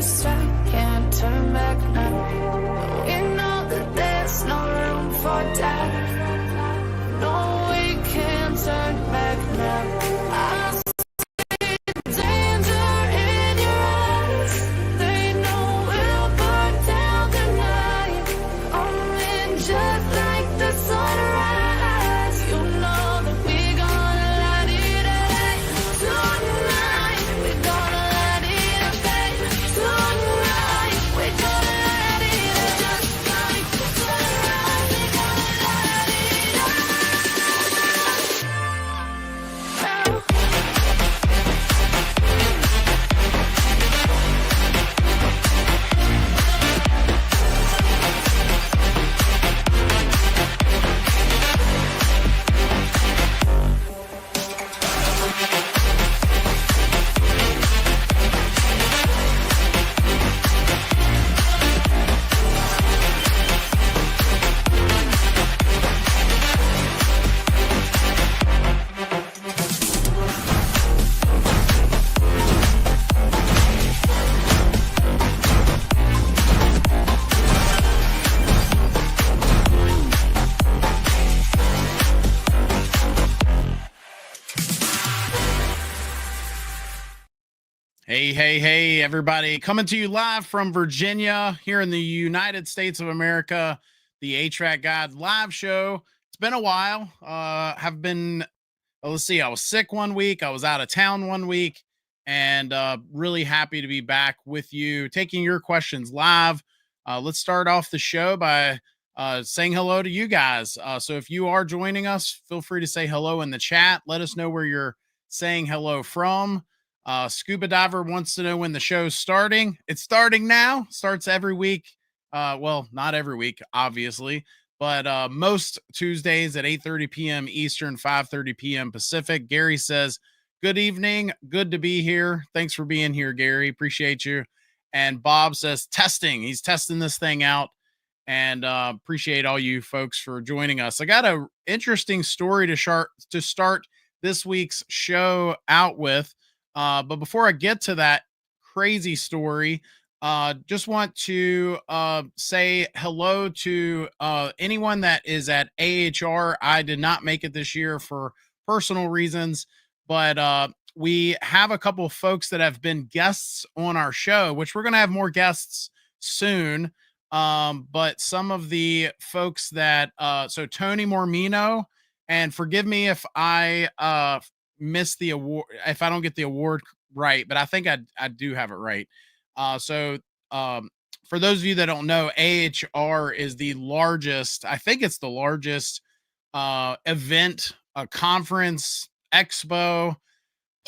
'cause I can't turn back now. We know that there's no room for doubt. No, we can't turn back now. I see danger in your eyes. They know we'll burn down tonight. I'm in just like the sunrise. You know that we're gonna light it up tonight. We're gonna light it up tonight. We're gonna light it up just like the sunrise. We're gonna light it up now. Hey, everybody. Coming to you live from Virginia here in the United States of America, the HVAC God live show. It's been a while. Let's see, I was sick one week. I was out of town one week, and really happy to be back with you, taking your questions live. Let's start off the show by saying hello to you guys. So if you are joining us, feel free to say hello in the chat. Let us know where you're saying hello from. Scuba Diver wants to know when the show's starting. It's starting now. Starts every week. Well, not every week, obviously, but most Tuesdays at 8:30 p.m. Eastern, 5:30 p.m. Pacific. Gary says, good evening. Good to be here. Thanks for being here, Gary. Appreciate you. And Bob says, testing. He's testing this thing out. And appreciate all you folks for joining us. I got an interesting story to start this week's show out with. But before I get to that crazy story, just want to say hello to anyone that is at AHR. I did not make it this year for personal reasons, but we have a couple of folks that have been guests on our show, which we're going to have more guests soon. But some of the folks that, so Tony Mormino, and forgive me if I miss the award, if I don't get the award right, but I think I do have it right. For those of you that don't know, AHR is the largest, I think it's the largest event, conference, expo,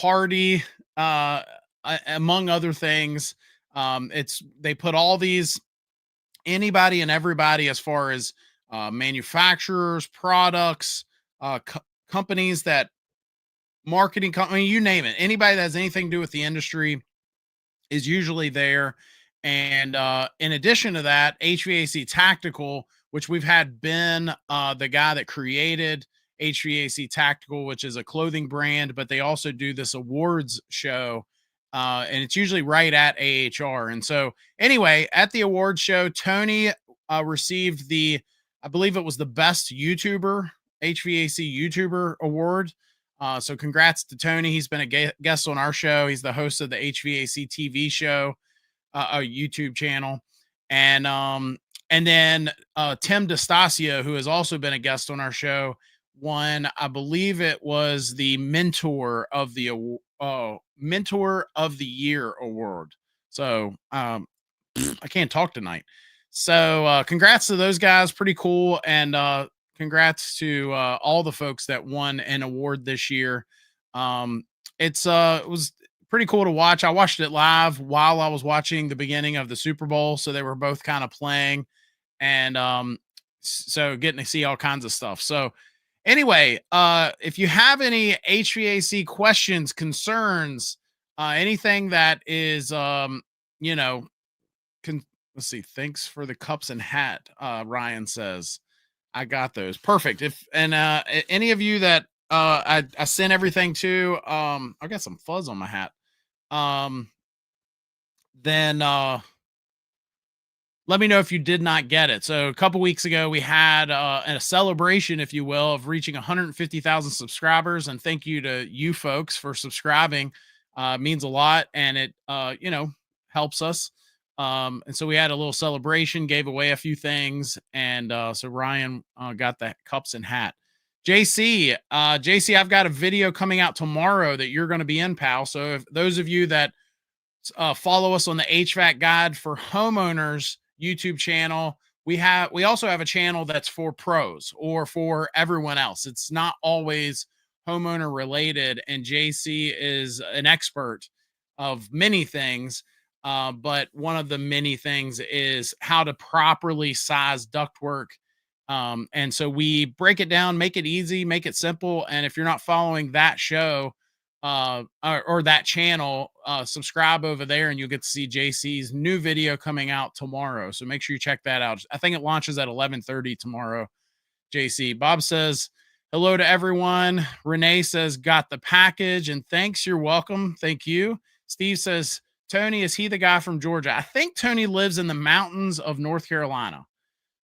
party, among other things. They put all these, anybody and everybody, as far as manufacturers, products, companies that marketing company, you name it, anybody that has anything to do with the industry is usually there. And in addition to that, HVAC Tactical, which we've had Ben, the guy that created HVAC Tactical, which is a clothing brand, but they also do this awards show, and it's usually right at AHR. And so anyway, at the awards show, Tony received I believe it was the best YouTuber, HVAC YouTuber award. So congrats to Tony. He's been a guest on our show. He's the host of the HVAC TV show, a YouTube channel. And then Tim DeStasio, who has also been a guest on our show, won, I believe it was the Mentor of the Year award. So I can't talk tonight. So congrats to those guys. Pretty cool. And congrats to all the folks that won an award this year. It was pretty cool to watch. I watched it live while I was watching the beginning of the Super Bowl. So they were both kind of playing, and so getting to see all kinds of stuff. So anyway, if you have any HVAC questions, concerns, anything that is, let's see. Thanks for the cups and hat. Ryan says, I got those. Perfect. Any of you that I sent everything to, I got some fuzz on my hat. then let me know if you did not get it. So a couple weeks ago, we had a celebration, if you will, of reaching 150,000 subscribers. And thank you to you folks for subscribing. Means a lot, and it helps us. And so we had a little celebration, gave away a few things, and so Ryan got the cups and hat. JC, I've got a video coming out tomorrow that you're going to be in, pal. So if those of you that follow us on the HVAC Guide for Homeowners YouTube channel, we also have a channel that's for pros or for everyone else. It's not always homeowner related, and JC is an expert of many things. But one of the many things is how to properly size ductwork. And so we break it down, make it easy, make it simple. And if you're not following that show, or that channel, subscribe over there and you'll get to see JC's new video coming out tomorrow. So make sure you check that out. I think it launches at 11:30 tomorrow. JC. Bob says, hello to everyone. Renee says, got the package, and thanks. You're welcome. Thank you. Steve says, Tony, is he the guy from Georgia? I think Tony lives in the mountains of North Carolina.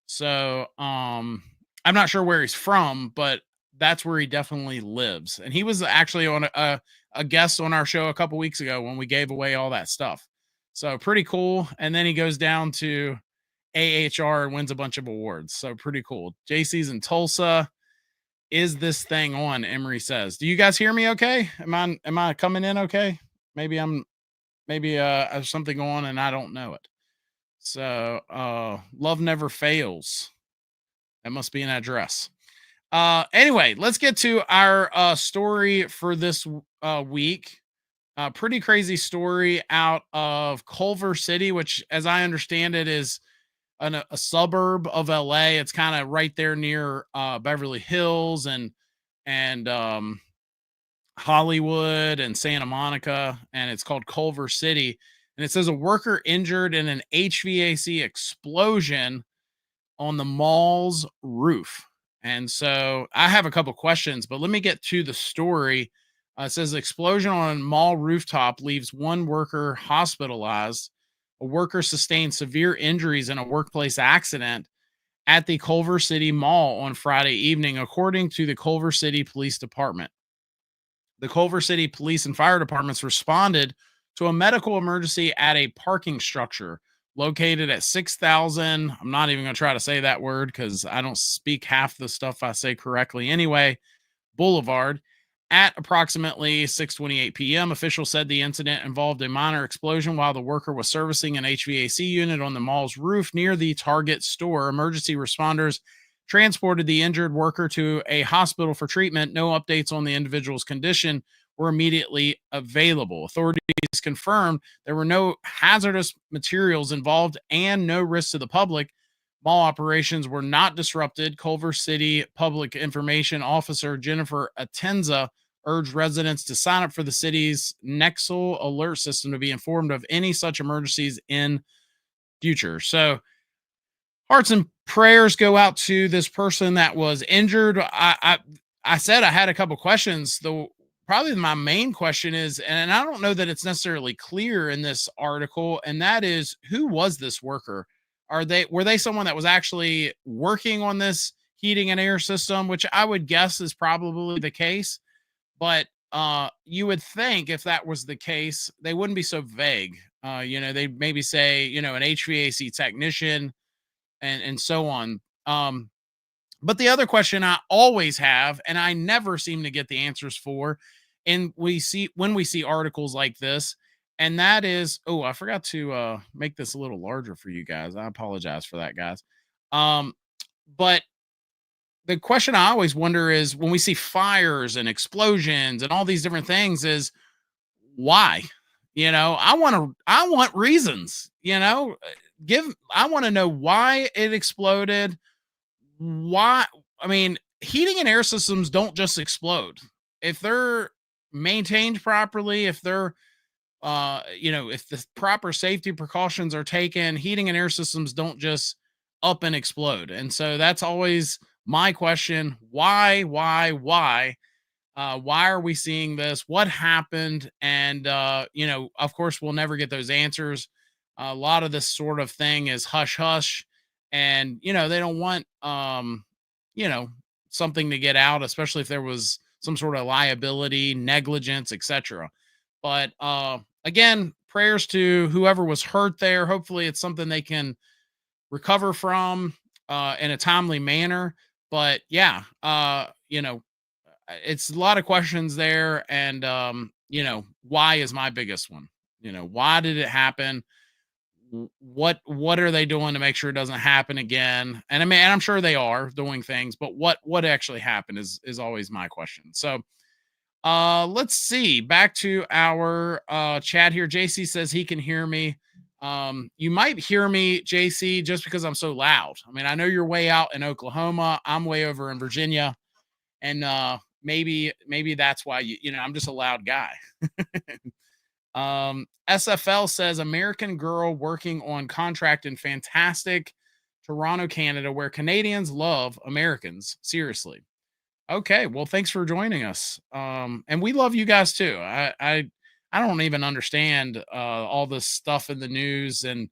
So, I'm not sure where he's from, but that's where he definitely lives. And he was actually on a guest on our show a couple weeks ago when we gave away all that stuff. So pretty cool. And then he goes down to AHR and wins a bunch of awards. So pretty cool. JC's in Tulsa. Is this thing on? Emery says. Do you guys hear me okay? Am I coming in okay? Maybe there's something going on and I don't know it. So love never fails. That must be an address. Anyway, let's get to our story for this week. Pretty crazy story out of Culver City, which, as I understand it, is a suburb of LA. It's kind of right there near Beverly Hills and Hollywood and Santa Monica, and it's called Culver City. And it says a worker injured in an HVAC explosion on the mall's roof. And so I have a couple questions, but let me get to the story. It says explosion on mall rooftop leaves one worker hospitalized. A worker sustained severe injuries in a workplace accident at the Culver City Mall on Friday evening, according to the Culver City Police Department. The Culver City Police and Fire Departments responded to a medical emergency at a parking structure located at 6,000. I'm not even going to try to say that word because I don't speak half the stuff I say correctly anyway. Boulevard. At approximately 6:28 p.m., officials said the incident involved a minor explosion while the worker was servicing an HVAC unit on the mall's roof near the Target store. Emergency responders transported the injured worker to a hospital for treatment. No updates on the individual's condition were immediately available. Authorities confirmed there were no hazardous materials involved and no risk to the public. Mall operations were not disrupted. Culver City Public Information Officer Jennifer Atenza urged residents to sign up for the city's Nexel alert system to be informed of any such emergencies in future. So hearts and prayers go out to this person that was injured. I said I had a couple questions. Probably my main question is, and I don't know that it's necessarily clear in this article, and that is, who was this worker? Were they someone that was actually working on this heating and air system, which I would guess is probably the case. But you would think if that was the case, they wouldn't be so vague. They'd maybe say, an HVAC technician and so on. But the other question I always have, and I never seem to get the answers for, and when we see articles like this, and that is, I forgot to make this a little larger for you guys. I apologize for that, guys. But the question I always wonder is, when we see fires and explosions and all these different things, is why? I want reasons. I want to know why it exploded. Why? I mean, heating and air systems don't just explode. If they're maintained properly, if they're if the proper safety precautions are taken, heating and air systems don't just up and explode. And so that's always my question. Why are we seeing this? What happened? And of course we'll never get those answers. A lot of this sort of thing is hush hush, and they don't want you know something to get out, especially if there was some sort of liability, negligence, etc. But again, prayers to whoever was hurt there. Hopefully, it's something they can recover from in a timely manner. But yeah, it's a lot of questions there, and why is my biggest one. Why did it happen? What are they doing to make sure it doesn't happen again? And I mean, and I'm sure they are doing things, but what actually happened is always my question. So let's see. Back to our chat here. JC says he can hear me. You might hear me, JC, just because I'm so loud. I mean, I know you're way out in Oklahoma. I'm way over in Virginia, and maybe that's why I'm just a loud guy. SFL says American girl working on contract in fantastic Toronto, Canada, where Canadians love Americans. Seriously. Okay, well, thanks for joining us. And we love you guys too. I don't even understand all this stuff in the news, and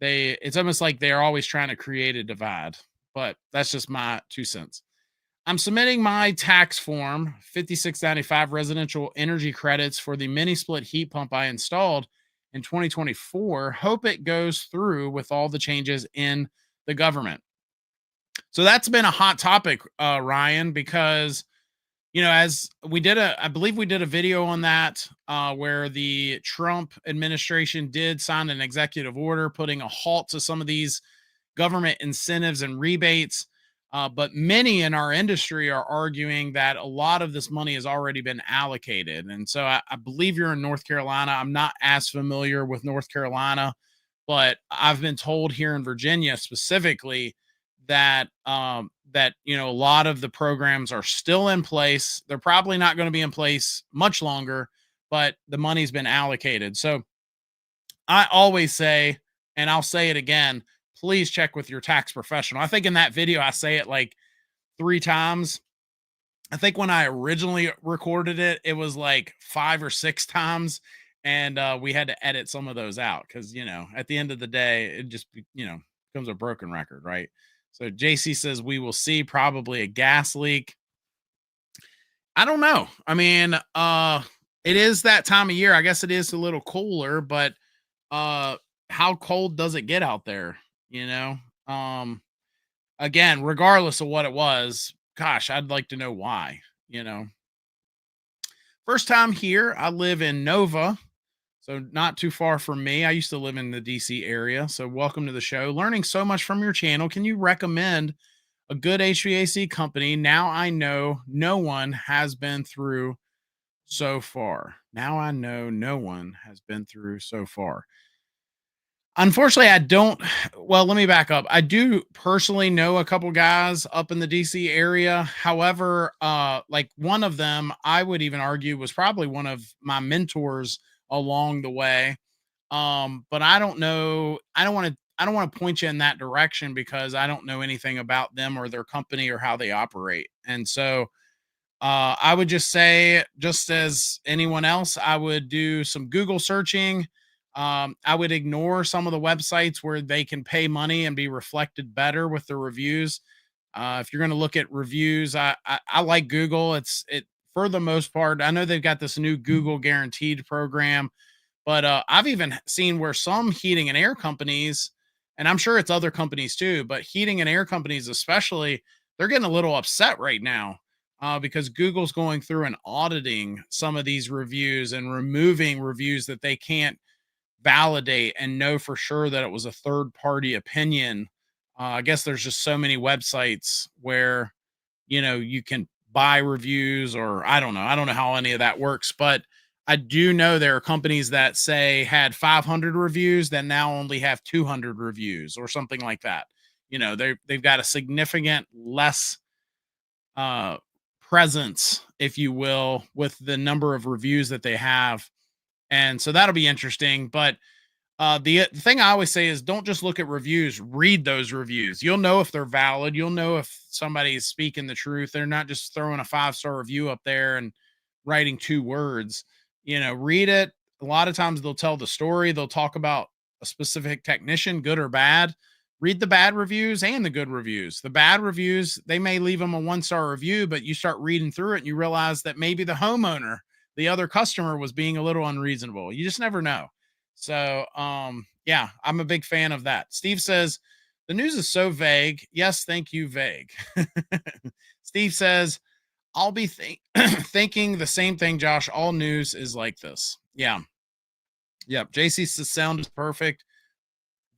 it's almost like they're always trying to create a divide. But that's just my 2 cents. I'm submitting my tax form 5695 residential energy credits for the mini split heat pump I installed in 2024. Hope it goes through with all the changes in the government. So that's been a hot topic, Ryan, because as I believe we did a video on that where the Trump administration did sign an executive order putting a halt to some of these government incentives and rebates. But many in our industry are arguing that a lot of this money has already been allocated. And so I believe you're in North Carolina. I'm not as familiar with North Carolina, but I've been told here in Virginia specifically that a lot of the programs are still in place. They're probably not going to be in place much longer, but the money's been allocated. So I always say, and I'll say it again, please check with your tax professional. I think in that video, I say it like 3 times. I think when I originally recorded it, it was like 5 or 6 times. And we had to edit some of those out because, at the end of the day, it just, becomes a broken record, right? So JC says we will see probably a gas leak. I don't know. I mean, it is that time of year. I guess it is a little cooler, but how cold does it get out there? Again, regardless of what it was, gosh, I'd like to know why. First time here. I live in Nova, so not too far from me. I used to live in the DC area. So welcome to the show. Learning so much from your channel. Can you recommend a good HVAC company? Now I know no one has been through so far. Now I know no one has been through so far. Unfortunately, I don't. Well, let me back up. I do personally know a couple guys up in the DC area. However, like one of them, I would even argue was probably one of my mentors along the way. But I don't know. I don't want to point you in that direction because I don't know anything about them or their company or how they operate. And so I would just say, just as anyone else, I would do some Google searching. I would ignore some of the websites where they can pay money and be reflected better with the reviews. If you're going to look at reviews, I like Google. It for the most part. I know they've got this new Google Guaranteed program, but I've even seen where some heating and air companies, and I'm sure it's other companies too, but heating and air companies especially, they're getting a little upset right now because Google's going through and auditing some of these reviews and removing reviews that they can't validate and know for sure that it was a third party opinion. I guess there's just so many websites where, you can buy reviews, or I don't know. I don't know how any of that works, but I do know there are companies that say had 500 reviews that now only have 200 reviews or something like that. They've got a significant less presence, if you will, with the number of reviews that they have. And so that'll be interesting. But the thing I always say is don't just look at reviews, read those reviews. You'll know if they're valid. You'll know if somebody is speaking the truth. They're not just throwing a 5-star review up there and writing 2 words. Read it. A lot of times they'll tell the story. They'll talk about a specific technician, good or bad, read the bad reviews and the good reviews. The bad reviews, they may leave them a 1-star review, but you start reading through it and you realize that maybe the homeowner, the other customer, was being a little unreasonable. You just never know. So, yeah, I'm a big fan of that. Steve says, the news is so vague. Yes, thank you, vague. Steve says, I'll be thinking the same thing, Josh. All news is like this. Yeah. Yep. JC says sound is perfect.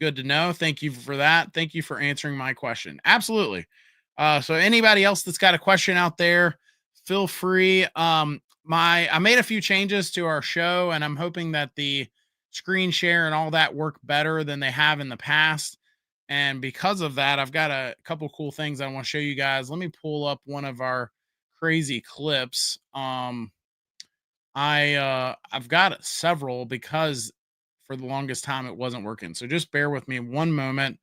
Good to know. Thank you for that. Thank you for answering my question. Absolutely. So anybody else that's got a question out there, feel free. I made a few changes to our show, and I'm hoping that the screen share and all that work better than they have in the past. And because of that, I've got a couple cool things I want to show you guys. Let me pull up one of our crazy clips. I've got several because for the longest time it wasn't working. So just bear with me one moment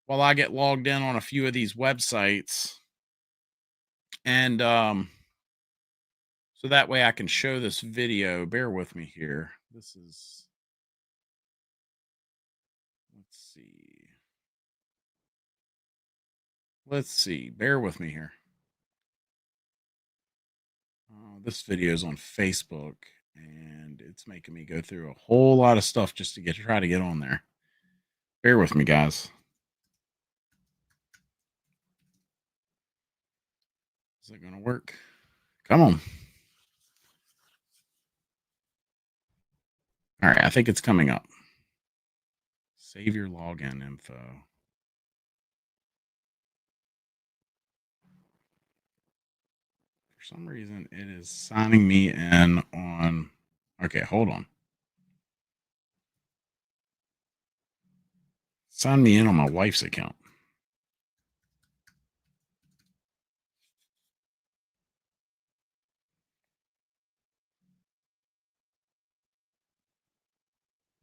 while I get logged in on a few of these websites. And so that way I can show this video. Bear with me here. Let's see. Let's see. Bear with me here. This video is on Facebook and it's making me go through a whole lot of stuff just to try to get on there. Bear with me, guys. Is it going to work? Come on. All right, I think it's coming up. Save your login info. For some reason, it is signing me in on... Okay, hold on. Sign me in on my wife's account.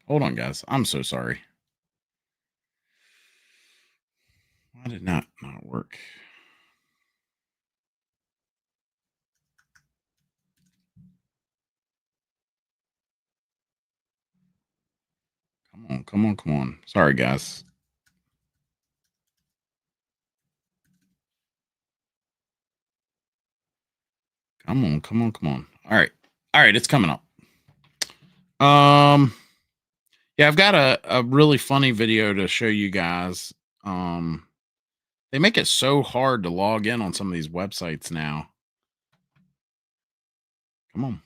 Hold on, guys. I'm so sorry. Why did not work? Come on. Sorry, guys. Come on. All right, it's coming up. Yeah, I've got a really funny video to show you guys. They make it so hard to log in on some of these websites now. Come on.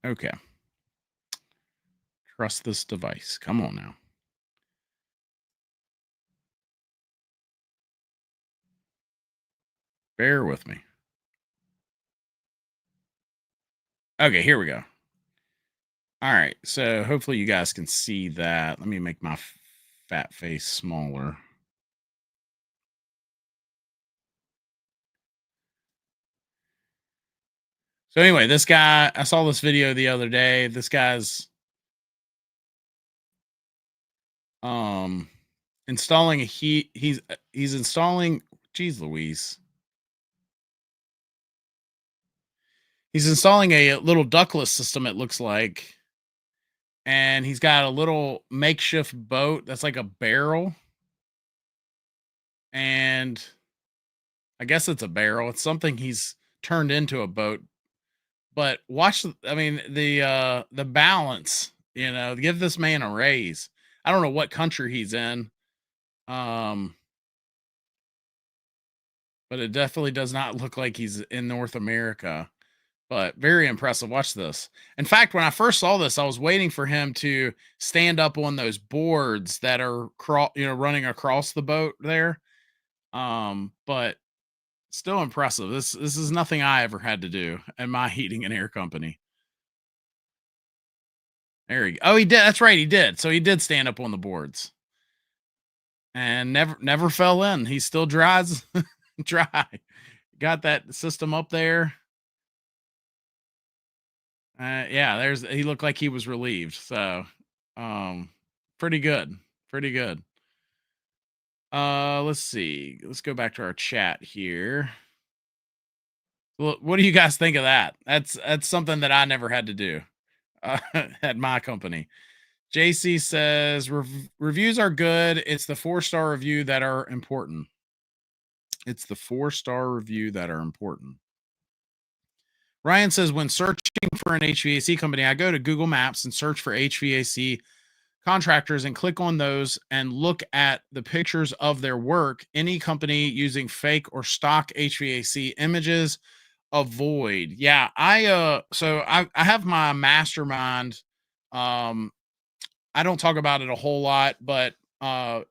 Okay. Trust this device. Come on now. Bear with me. Okay, here we go. All right, so hopefully you guys can see that. Let me make my fat face smaller. So anyway, this guy, I saw this video the other day. This guy's installing he's installing, geez Louise. He's installing a little ductless system, it looks like. And he's got a little makeshift boat that's like a barrel. And I guess it's a barrel. It's something he's turned into a boat. But watch, I mean, the balance, give this man a raise. I don't know what country he's in. But it definitely does not look like he's in North America. But very impressive. Watch this. In fact, when I first saw this, I was waiting for him to stand up on those boards that are running across the boat there. But still impressive. This is nothing I ever had to do in my heating and air company. There he go. Oh, he did. That's right, he did. So he did stand up on the boards. And never fell in. He still dries dry. Got that system up there. Yeah, he looked like he was relieved. So, pretty good. Let's see. Let's go back to our chat here. Well, what do you guys think of that? That's something that I never had to do at my company. JC says reviews are good. It's the 4-star review that are important. It's the 4-star review that are important. Ryan says when searching for an HVAC company, I go to Google Maps and search for HVAC contractors and click on those and look at the pictures of their work. Any company using fake or stock HVAC images, avoid. Yeah, I have my mastermind. I don't talk about it a whole lot, but I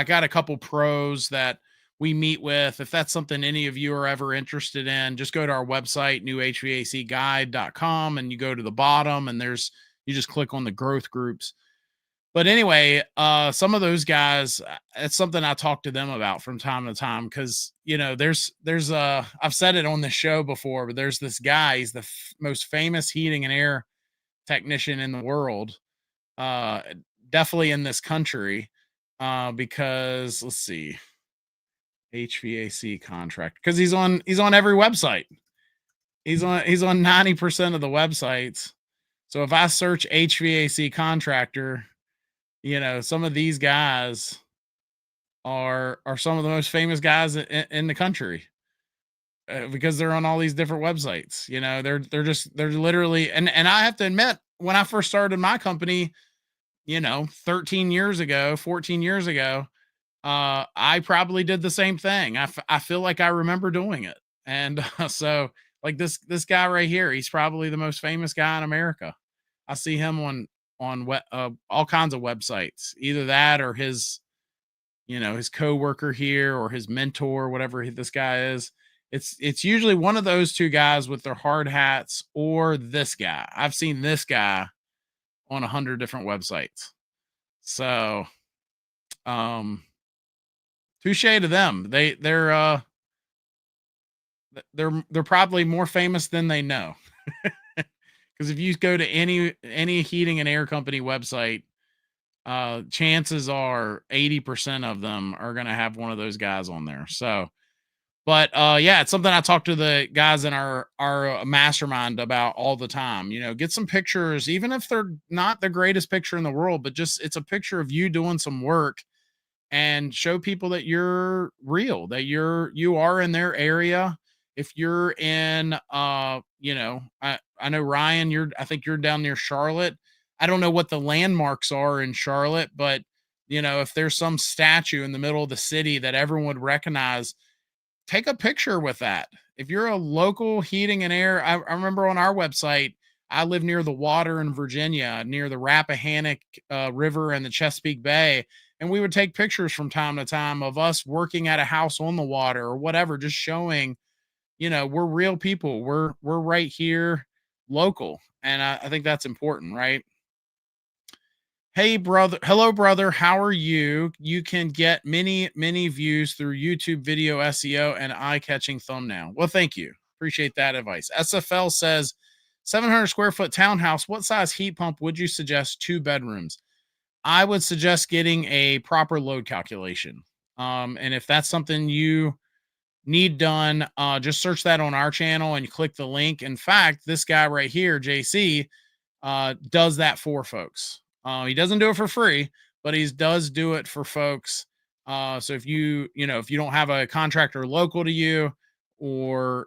got a couple pros that we meet with. If that's something any of you are ever interested in, just go to our website, newhvacguide.com, and you go to the bottom and you just click on the growth groups. But anyway, some of those guys, it's something I talk to them about from time to time because there's I've said it on the show before, but there's this guy. He's the most famous heating and air technician in the world, definitely in this country, because let's see, HVAC contract, because he's on every website. He's on 90% of the websites. So if I search HVAC contractor, some of these guys are some of the most famous guys in the country, because they're on all these different websites. They're literally, and I have to admit, when I first started my company, 13 years ago, 14 years ago, I probably did the same thing. I feel like I remember doing it. And so like this guy right here, he's probably the most famous guy in America. I see him on all kinds of websites, either that or his coworker here or his mentor, whatever this guy is. It's usually one of those two guys with their hard hats or this guy. I've seen this guy on 100 different websites. So, touche to them. They're probably more famous than they know. Because if you go to any heating and air company website, chances are 80% of them are going to have one of those guys on there. So, but yeah, it's something I talk to the guys in our mastermind about all the time. Get some pictures, even if they're not the greatest picture in the world, but just it's a picture of you doing some work, and show people that you're real, that you are in their area. If you're in I know Ryan, I think you're down near Charlotte. I don't know what the landmarks are in Charlotte, but if there's some statue in the middle of the city that everyone would recognize, take a picture with that. If you're a local heating and air, I remember on our website, I live near the water in Virginia, near the Rappahannock River and the Chesapeake Bay. And we would take pictures from time to time of us working at a house on the water or whatever, just showing, we're real people. We're right here local. And I think that's important, right? Hey, brother. Hello, brother. How are you? You can get many views through YouTube video SEO and eye-catching thumbnail. Well, thank you. Appreciate that advice. SFL says 700 square foot townhouse. What size heat pump would you suggest? 2 bedrooms. I would suggest getting a proper load calculation. And if that's something you need done, just search that on our channel and you click the link. In fact, this guy right here, JC, does that for folks. He doesn't do it for free, but he does do it for folks. So if you don't have a contractor local to you, or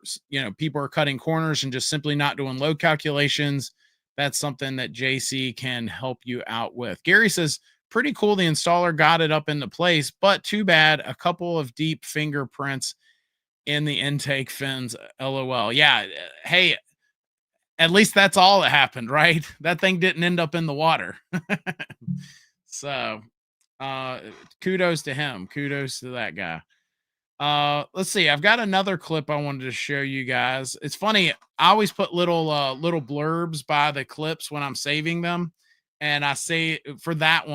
people are cutting corners and just simply not doing load calculations, that's something that JC can help you out with. Gary says, pretty cool. The installer got it up into place, but too bad. A couple of deep fingerprints in the intake fins. LOL. Yeah. Hey, at least that's all that happened, right? That thing didn't end up in the water. So, kudos to him. Kudos to that guy. Let's see. I've got another clip I wanted to show you guys. It's funny. I always put little blurbs by the clips when I'm saving them. And I say for that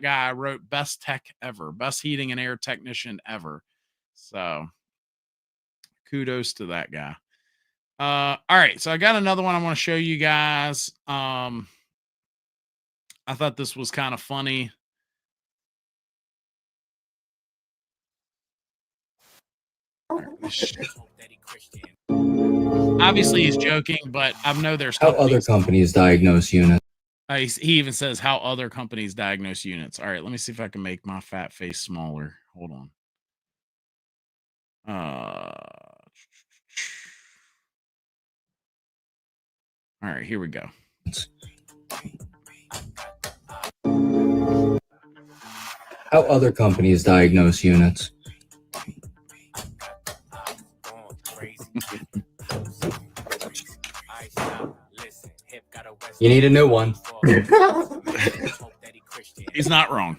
guy, I wrote best tech ever, best heating and air technician ever. So kudos to that guy. All right. So I got another one I want to show you guys. I thought this was kind of funny. Obviously, he's joking, but I know there's How other companies diagnose units. he even says how other companies diagnose units. All right, let me see if I can make my fat face smaller. Hold on. All right, here we go. How other companies diagnose units. You need a new one. He's not wrong.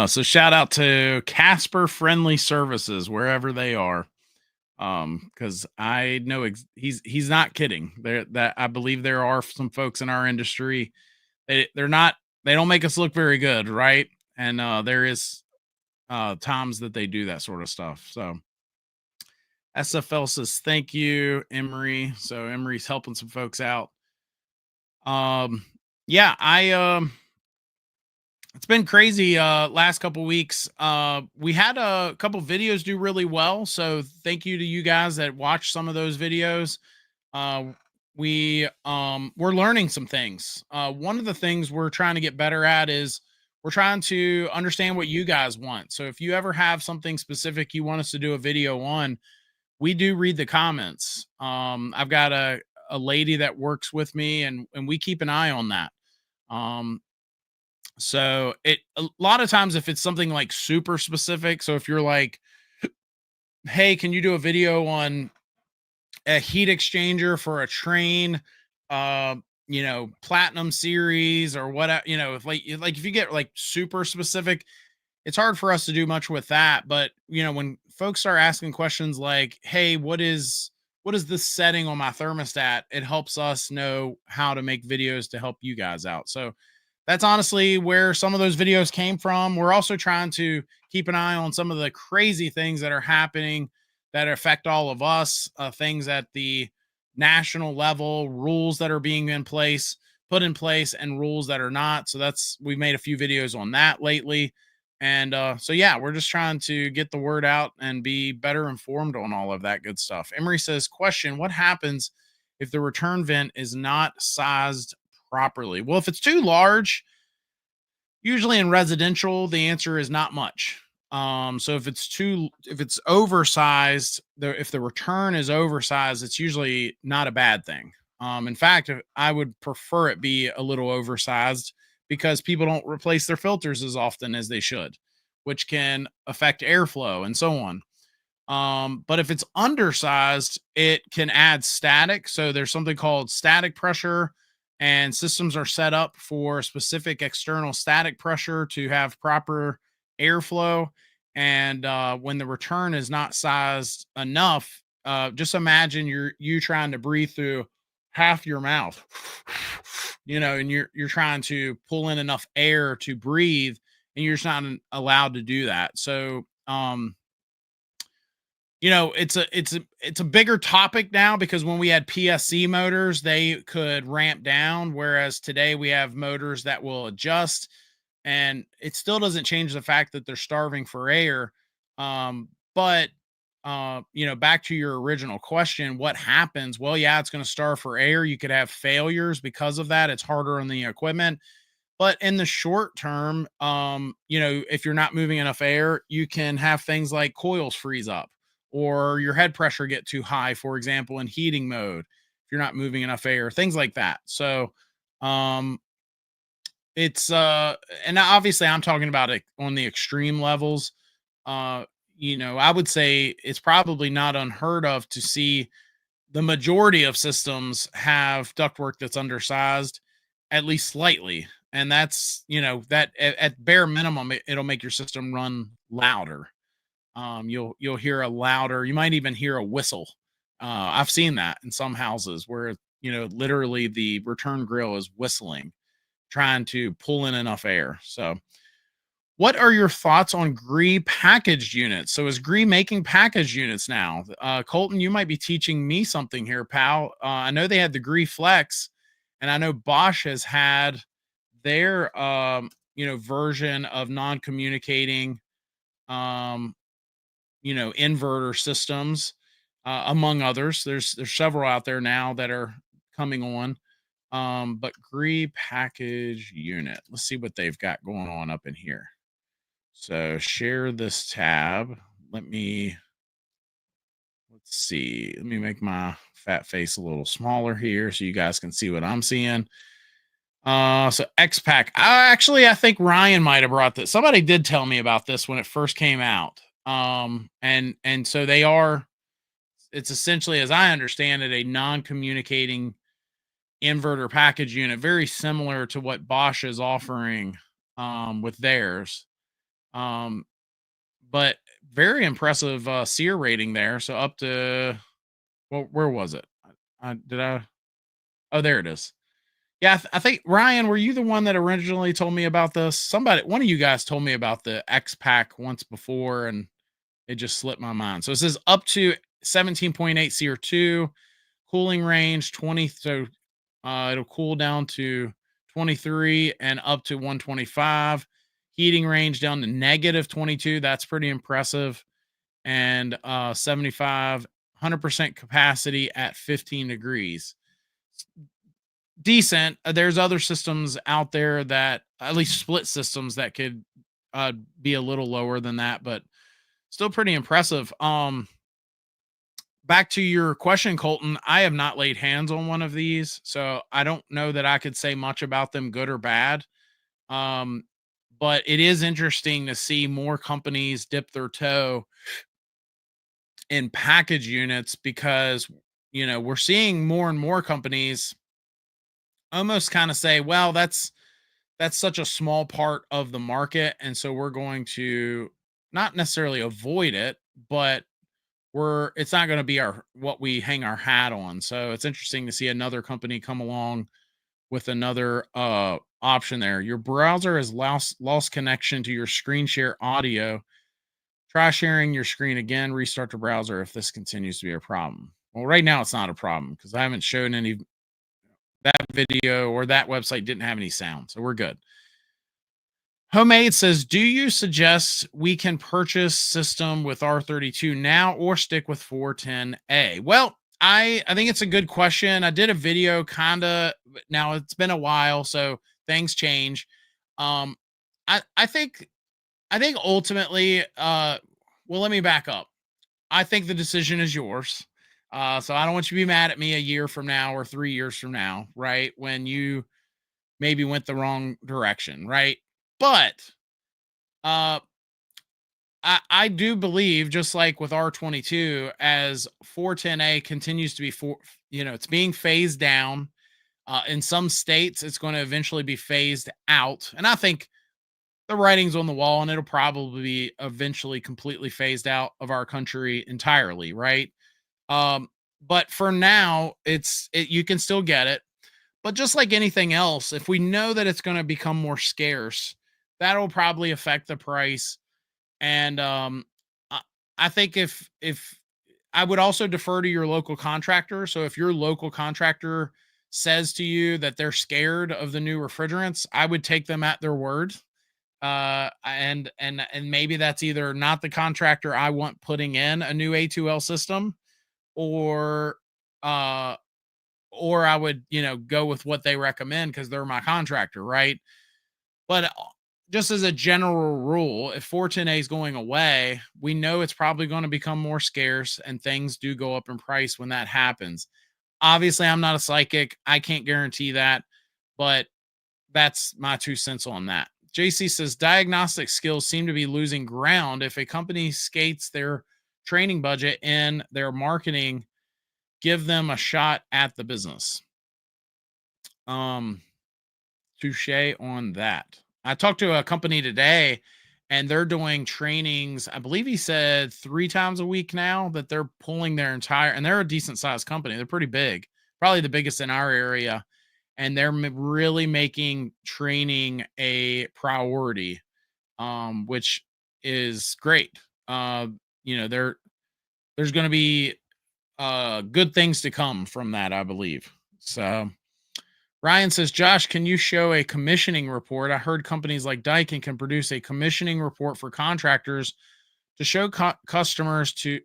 So shout out to Casper Friendly Services wherever they are. Because I know he's not kidding. That I believe there are some folks in our industry. They don't make us look very good, right? And there is times that they do that sort of stuff. So SFL says thank you, Emery. So Emery's helping some folks out. Yeah, it's been crazy last couple weeks. We had a couple videos do really well, so thank you to you guys that watched some of those videos. We're learning some things. One of the things we're trying to get better at is we're trying to understand what you guys want. So if you ever have something specific you want us to do a video on, we do read the comments. I've got a lady that works with me, and we keep an eye on that. So a lot of times if it's something like super specific, so if you're like, hey, can you do a video on a heat exchanger for a train, platinum series or what, if you get like super specific, it's hard for us to do much with that. But when folks are asking questions like, hey, what is this setting on my thermostat, it helps us know how to make videos to help you guys out. So that's honestly where some of those videos came from. We're also trying to keep an eye on some of the crazy things that are happening that affect all of us, things at the national level, rules that are being put in place, and rules that are not. So we've made a few videos on that lately. And so, yeah, we're just trying to get the word out and be better informed on all of that good stuff. Emery says, question, what happens if the return vent is not sized properly? Well, if it's too large, usually in residential, the answer is not much. So if it's oversized, if the return is oversized, it's usually not a bad thing. In fact, I would prefer it be a little oversized because people don't replace their filters as often as they should, which can affect airflow and so on. But if it's undersized, it can add static. So there's something called static pressure, and systems are set up for specific external static pressure to have proper airflow. And when the return is not sized enough, just imagine you trying to breathe through half your mouth, and you're trying to pull in enough air to breathe, and you're just not allowed to do that. So it's a bigger topic now, because when we had PSC motors, they could ramp down, whereas today we have motors that will adjust, and it still doesn't change the fact that they're starving for air. But back to your original question, what happens? Well, yeah, it's going to starve for air. You could have failures because of that. It's harder on the equipment. But in the short term, if you're not moving enough air, you can have things like coils freeze up, or your head pressure get too high, for example, in heating mode, if you're not moving enough air, things like that. So it's and obviously I'm talking about it on the extreme levels. I would say it's probably not unheard of to see the majority of systems have ductwork that's undersized, at least slightly. And that's, that at bare minimum, it'll make your system run louder. You'll hear a louder, you might even hear a whistle. I've seen that in some houses where, literally the return grill is whistling, trying to pull in enough air. So what are your thoughts on Gree packaged units? So is Gree making packaged units now? Colton, you might be teaching me something here, pal. I know they had the Gree Flex, and I know Bosch has had their version of non-communicating inverter systems. among others. There's several out there now that are coming on. But Gree package unit. Let's see what they've got going on up in here. So share this tab. Let's see. Let me make my fat face a little smaller here so you guys can see what I'm seeing. So X-Pack. I think Ryan might have brought this. Somebody did tell me about this when it first came out. And so it's essentially, as I understand it, a non-communicating inverter package unit, very similar to what Bosch is offering with theirs. But very impressive SEER rating there. So up to, well, where was it? Oh, there it is. Yeah, I think Ryan, were you the one that originally told me about this? One of you guys told me about the X-Pack once before, and it just slipped my mind. So it says up to 17.8 SEER2, cooling range 20. So it'll cool down to 23 and up to 125. Heating range down to negative 22. That's pretty impressive. And 75, 100% capacity at 15 degrees. Decent. There's other systems out there that, at least split systems, that could be a little lower than that, but still pretty impressive. Back to your question, Colton, I have not laid hands on one of these, so I don't know that I could say much about them, good or bad. But it is interesting to see more companies dip their toe in package units because, we're seeing more and more companies almost kind of say, well, that's such a small part of the market, and so we're going to not necessarily avoid it, but it's not going to be what we hang our hat on. So it's interesting to see another company come along with another option there. Your browser has lost connection to your screen share audio. Try sharing your screen again, restart the browser if this continues to be a problem. Well, right now it's not a problem because I haven't shown any. That video or that website didn't have any sound, so we're good. Homemade says, do you suggest we can purchase system with R32 now or stick with 410A? Well, I think it's a good question. I did a video now it's been a while, so things change. I think ultimately, well, let me back up. I think the decision is yours. So I don't want you to be mad at me a year from now or 3 years from now, right? When you maybe went the wrong direction, right? But I do believe, just like with R22, as 410A continues to be it's being phased down. In some states, it's going to eventually be phased out. And I think the writing's on the wall, and it'll probably be eventually completely phased out of our country entirely, right? But for now, you can still get it. But just like anything else, if we know that it's going to become more scarce, that'll probably affect the price. And I think if I would also defer to your local contractor. So if your local contractor says to you that they're scared of the new refrigerants, I would take them at their word. And maybe that's either not the contractor I want putting in a new A2L system, or I would, go with what they recommend because they're my contractor, right? But just as a general rule, if 410A is going away, we know it's probably going to become more scarce, and things do go up in price when that happens. Obviously, I'm not a psychic. I can't guarantee that, but that's my 2 cents on that. JC says, diagnostic skills seem to be losing ground. If a company skates their training budget in their marketing, give them a shot at the business. Touche on that. I talked to a company today, and they're doing trainings. I believe he said 3 times a week now, that they're pulling their entire, and they're a decent sized company. They're pretty big, probably the biggest in our area. And they're really making training a priority, which is great. There's going to be good things to come from that, I believe. So Ryan says, Josh, can you show a commissioning report? I heard companies like Daikin can produce a commissioning report for contractors to show customers to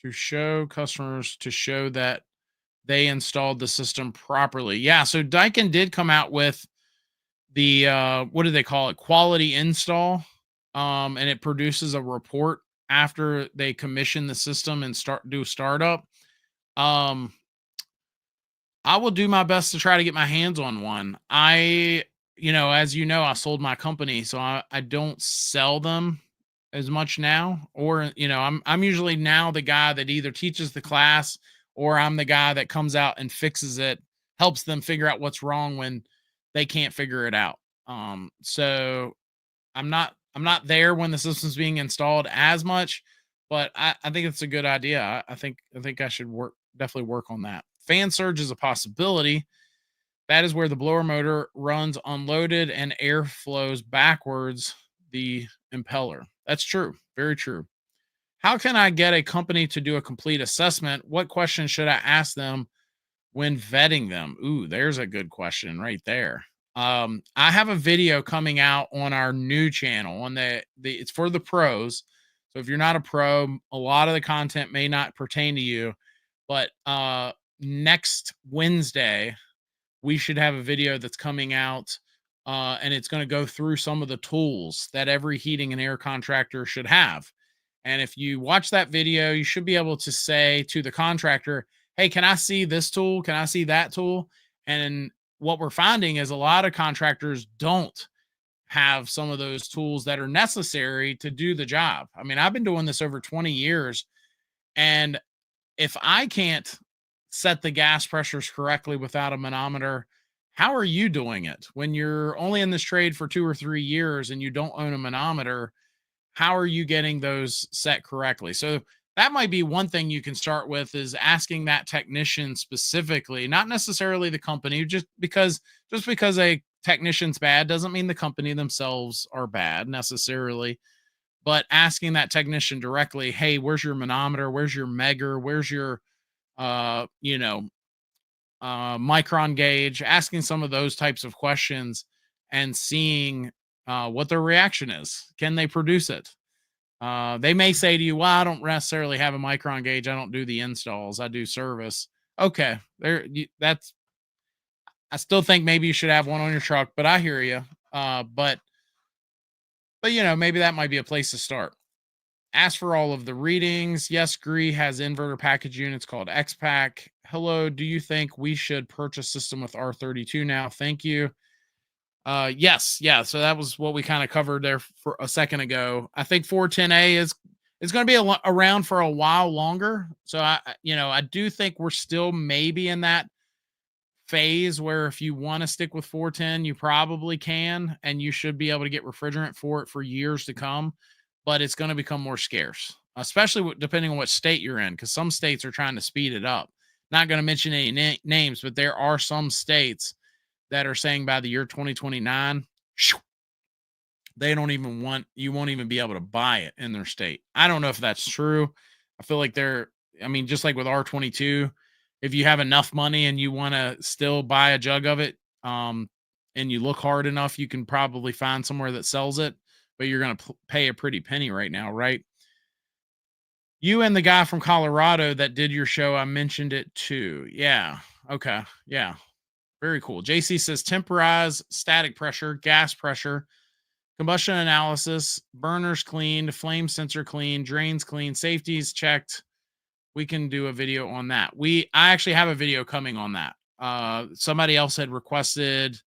to show customers to show that they installed the system properly. Yeah, so Daikin did come out with the what do they call it? Quality install. And it produces a report after they commission the system and do startup. Um I will do my best to try to get my hands on one. As you know, I sold my company, so I don't sell them as much now. Or, I'm usually now the guy that either teaches the class or I'm the guy that comes out and fixes it, helps them figure out what's wrong when they can't figure it out. So I'm not there when the system's being installed as much, but I think it's a good idea. I think I should definitely work on that. Fan surge is a possibility. That is where the blower motor runs unloaded and air flows backwards the impeller. That's true. Very true. How can I get a company to do a complete assessment? What questions should I ask them when vetting them? Ooh, there's a good question right there. I have a video coming out on our new channel on the it's for the pros. So if you're not a pro, a lot of the content may not pertain to you, but next Wednesday we should have a video that's coming out, and it's going to go through some of the tools that every heating and air contractor should have. And if you watch that video, you should be able to say to the contractor, hey, can I see this tool? Can I see that tool? And what we're finding is a lot of contractors don't have some of those tools that are necessary to do the job. I mean, I've been doing this over 20 years, and if I can't set the gas pressures correctly without a manometer, how are you doing it? When you're only in this trade for 2 or 3 years and you don't own a manometer, how are you getting those set correctly? So that might be one thing you can start with, is asking that technician specifically, not necessarily the company. Just because a technician's bad doesn't mean the company themselves are bad necessarily, but asking that technician directly, hey, where's your manometer? Where's your megger? Where's your micron gauge? Asking some of those types of questions and seeing what their reaction is. Can they produce it? They may say to you, well, I don't necessarily have a micron gauge. I don't do the installs. I do service. Okay. I still think maybe you should have one on your truck, but I hear you. But maybe that might be a place to start. Ask for all of the readings. Yes, Gree has inverter package units called XPAC. Hello, do you think we should purchase system with R32 now? Thank you. Yes, yeah. So that was what we kind of covered there for a second ago. I think 410A is going to be around for a while longer. So I do think we're still maybe in that phase where if you want to stick with 410, you probably can, and you should be able to get refrigerant for it for years to come. But it's going to become more scarce, especially depending on what state you're in, because some states are trying to speed it up. Not going to mention any names, but there are some states that are saying by the year 2029, they don't even you won't even be able to buy it in their state. I don't know if that's true. I feel like just like with R22, if you have enough money and you want to still buy a jug of it, and you look hard enough, you can probably find somewhere that sells it, but you're going to pay a pretty penny right now, right? You and the guy from Colorado that did your show, I mentioned it too. Yeah. Okay. Yeah. Very cool. JC says temporize, static pressure, gas pressure, combustion analysis, burners cleaned, flame sensor clean, drains clean, safeties checked. We can do a video on that. I actually have a video coming on that. Somebody else had requested,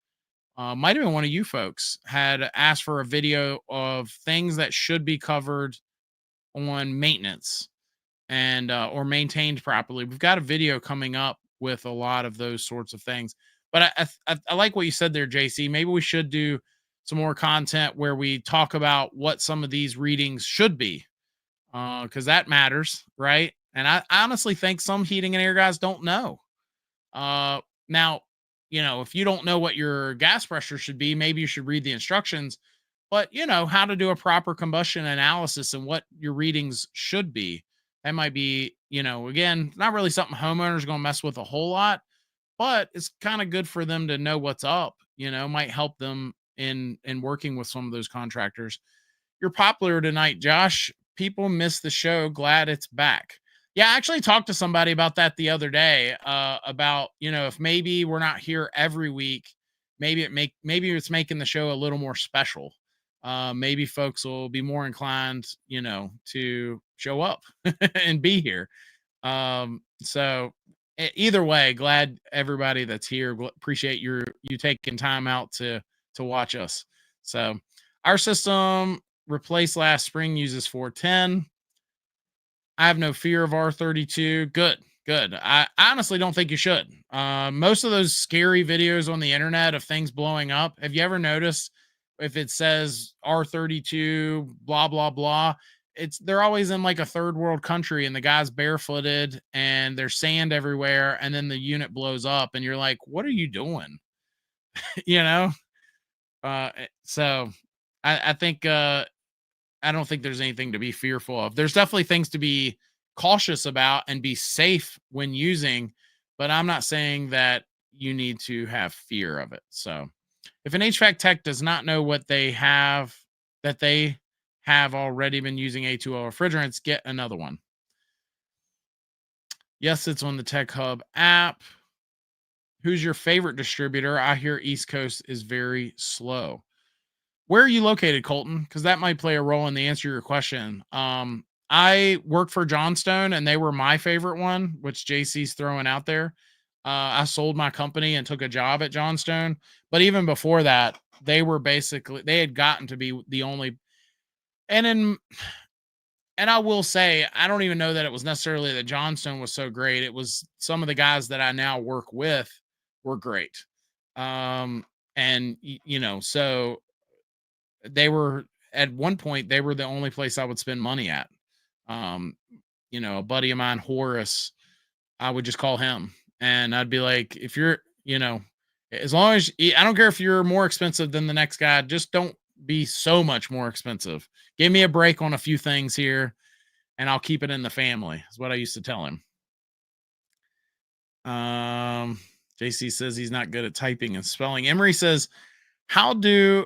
might have been one of you folks, had asked for a video of things that should be covered on maintenance and or maintained properly. We've got a video coming up with a lot of those sorts of things. But I like what you said there, JC. Maybe we should do some more content where we talk about what some of these readings should be, because that matters, right? And I honestly think some heating and air guys don't know. Now, if you don't know what your gas pressure should be, maybe you should read the instructions. But how to do a proper combustion analysis and what your readings should be. That might be, again, not really something homeowners are going to mess with a whole lot, but it's kind of good for them to know what's up. Might help them in working with some of those contractors. You're popular tonight, Josh. People miss the show. Glad it's back. Yeah, I actually talked to somebody about that the other day, about, if maybe we're not here every week, maybe it's making the show a little more special. Maybe folks will be more inclined, to show up and be here. So either way, glad everybody that's here. Appreciate you taking time out to watch us. So our system replaced last spring uses 410. I have no fear of R32. Good, good. I honestly don't think you should. Most of those scary videos on the internet of things blowing up, have you ever noticed if it says R32, blah, blah, blah? They're always in like a third world country and the guy's barefooted and there's sand everywhere, and then the unit blows up and you're like, what are you doing? you know? So I think I don't think there's anything to be fearful of. There's definitely things to be cautious about and be safe when using, but I'm not saying that you need to have fear of it. So if an HVAC tech does not know what they have, that they have already been using A2L refrigerants, get another one. Yes, it's on the Tech Hub app. Who's your favorite distributor? I hear East Coast is very slow. Where are you located, Colton? Because that might play a role in the answer to your question. I worked for Johnstone and they were my favorite one, which JC's throwing out there. I sold my company and took a job at Johnstone. But even before that, they had gotten to be the only. And I will say, I don't even know that it was necessarily that Johnstone was so great. It was some of the guys that I now work with were great. So they were at one point, they were the only place I would spend money at. A buddy of mine, Horace, I would just call him and I'd be like, if you're, as long as I don't care if you're more expensive than the next guy, just don't be so much more expensive. Give me a break on a few things here and I'll keep it in the family, is what I used to tell him. JC says he's not good at typing and spelling. Emery says, how do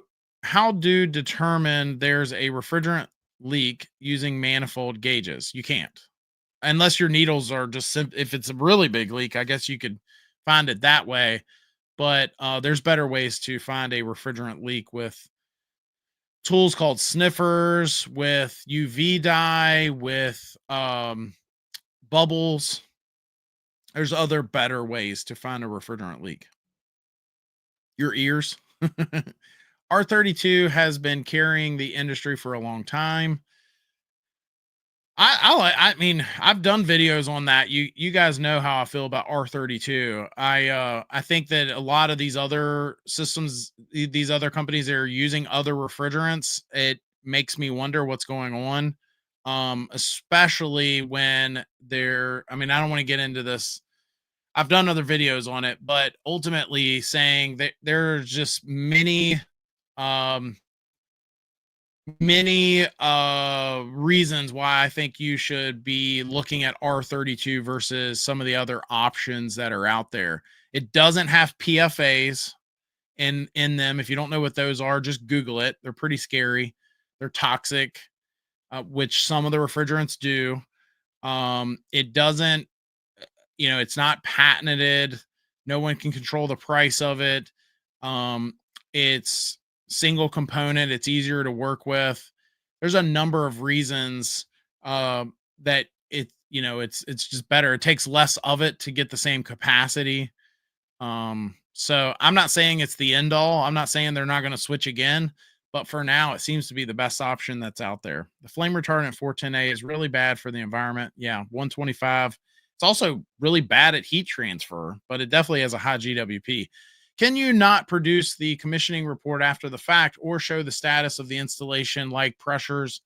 determine there's a refrigerant leak using manifold gauges? You can't, unless your needles are just if it's a really big leak, I guess you could find it that way. But there's better ways to find a refrigerant leak with tools called sniffers, with UV dye, with bubbles. There's other better ways to find a refrigerant leak. Your ears. R32 has been carrying the industry for a long time. I mean, I've done videos on that. You guys know how I feel about R32. I think that a lot of these other systems, these other companies that are using other refrigerants, it makes me wonder what's going on. Especially when I don't want to get into this. I've done other videos on it, but ultimately saying that there's just many reasons why I think you should be looking at R32 versus some of the other options that are out there. It doesn't have PFAs in them. If you don't know what those are, just Google it. They're pretty scary. They're toxic, which some of the refrigerants do. It doesn't, it's not patented. No one can control the price of it. It's single component. It's easier to work with. There's a number of reasons that it's just better. It takes less of it to get the same capacity. So I'm not saying it's the end all. I'm not saying they're not going to switch again, but for now it seems to be the best option that's out there. The flame retardant 410A is really bad for the environment. Yeah, 125. It's also really bad at heat transfer, but it definitely has a high GWP. Can you not produce the commissioning report after the fact or show the status of the installation like pressures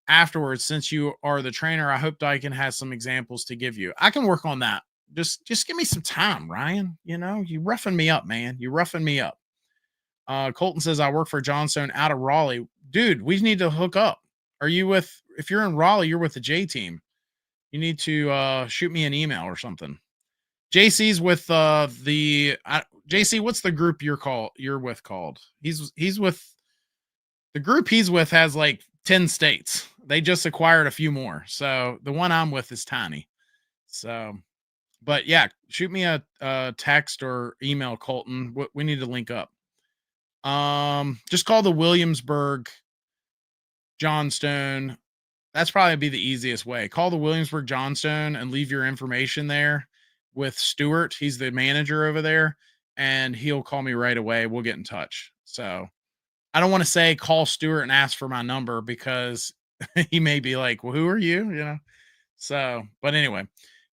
afterwards? Since you are the trainer, I hope Daikin has some examples to give you. I can work on that. Just give me some time, Ryan. You roughing me up, man. You roughing me up. Colton says, I work for Johnstone out of Raleigh. Dude, we need to hook up. If you're in Raleigh, you're with the J team. You need to shoot me an email or something. JC's with JC, what's the group you're with called? He's with the group he's with has like 10 states. They just acquired a few more. So the one I'm with is tiny. So, but yeah, shoot me a text or email, Colton. We need to link up. Just call the Williamsburg Johnstone. That's probably be the easiest way. Call the Williamsburg Johnstone and leave your information there with Stuart. He's the manager over there, and he'll call me right away. We'll get in touch. So I don't want to say call Stuart and ask for my number because he may be like, well, who are you? You know? So, but anyway,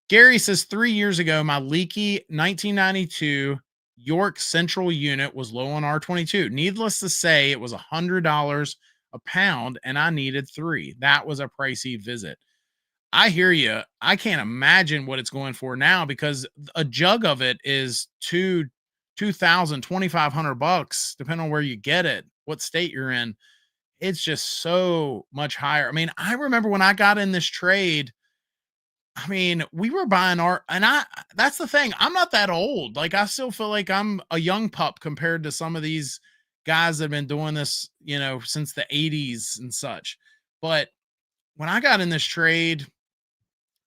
Gary says 3 years ago, my leaky 1992 York Central unit was low on R22. Needless to say, it was $100 a pound and I needed 3. That was a pricey visit. I hear you. I can't imagine what it's going for now because a jug of it is $2,500, depending on where you get it, what state you're in. It's just so much higher. I mean, I remember when I got in this trade, I mean, we were buying that's the thing. I'm not that old. Like, I still feel like I'm a young pup compared to some of these guys that have been doing this, you know, since the 80s and such. But when I got in this trade,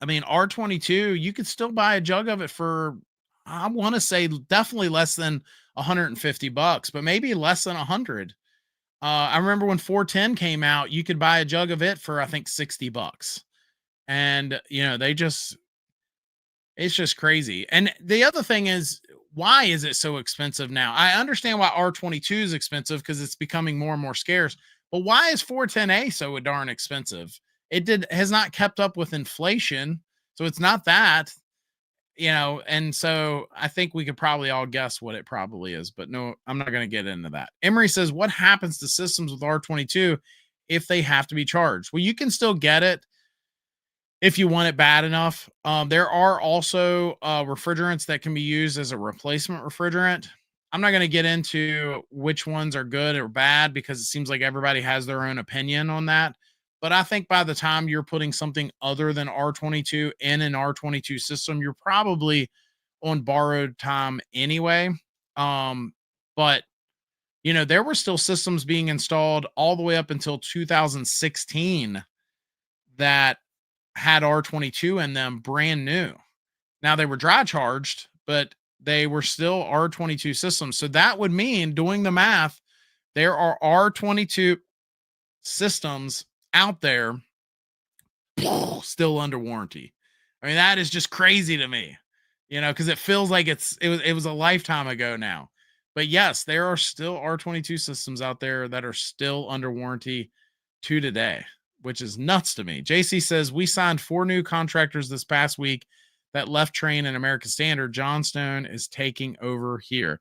I mean, R22, you could still buy a jug of it for, I want to say definitely less than $150, but maybe less than 100. I remember when 410 came out, you could buy a jug of it for, I think, $60. And, you know, it's just crazy. And the other thing is, why is it so expensive now? I understand why R22 is expensive because it's becoming more and more scarce, but why is 410A so darn expensive? It has not kept up with inflation. So it's not that, you know, and so I think we could probably all guess what it probably is, but no, I'm not going to get into that. Emery says, what happens to systems with R22 if they have to be charged? Well, you can still get it if you want it bad enough. There are also refrigerants that can be used as a replacement refrigerant. I'm not going to get into which ones are good or bad because it seems like everybody has their own opinion on that. But I think by the time you're putting something other than R22 in an R22 system, you're probably on borrowed time anyway. But you know, there were still systems being installed all the way up until 2016 that had R22 in them, brand new. Now they were dry charged, but they were still R22 systems. So that would mean, doing the math, there are R22 systems out there still under warranty. I mean, that is just crazy to me, you know, because it feels like it was a lifetime ago now. But yes, there are still R22 systems out there that are still under warranty to today, which is nuts to me. JC says, we signed 4 new contractors this past week that left Train and American Standard. Johnstone is taking over here.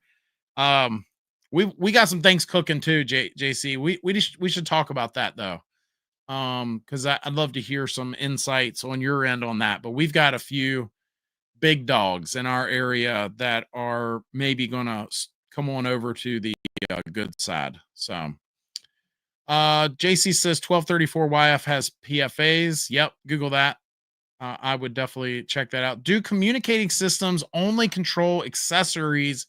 We got some things cooking too, JC. We should talk about that though. Because I'd love to hear some insights on your end on that. But we've got a few big dogs in our area that are maybe gonna come on over to the good side. So JC says 1234 YF has PFAs. Yep, Google that. I would definitely check that out. Do communicating systems only control accessories